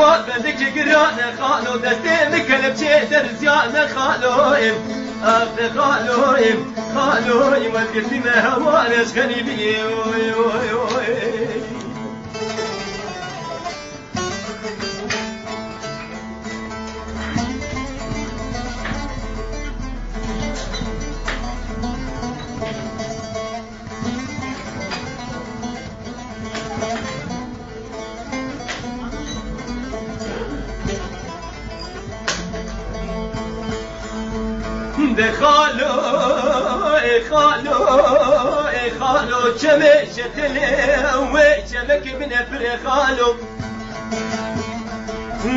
وافدك قران خالو دستي كلب شي درزيان خالو خالو ما تقلتي ما هوانش غريبي ده خالو چمشت لوي چمك بنفر خالو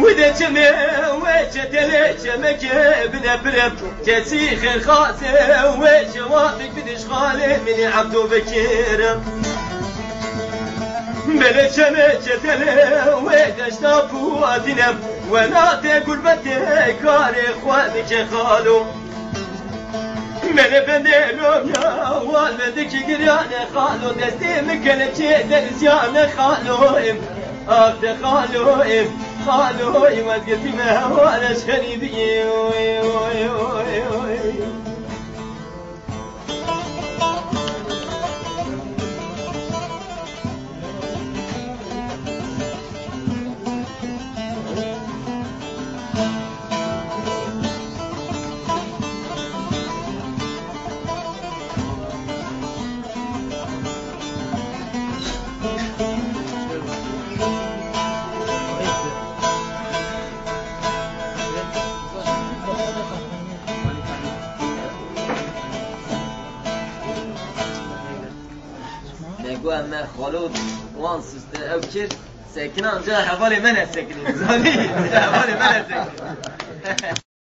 وده چمشت لوي چمك بنفر كسيخ الخاسه وجوابك بدش خالي من عبدو بكير بلا چمشت لوي دشتا فواتنا ولا تقول بتي كاري خوانك خالو من بندلوم يا والدك قريان خالو دستي مكلب شي درزيان خالو أخت خالو ما قلتي ما هو أنا شريبي أما خالو وان سست أو كير ساكن أنجا حوالي من السكن زاني حوالي من السكن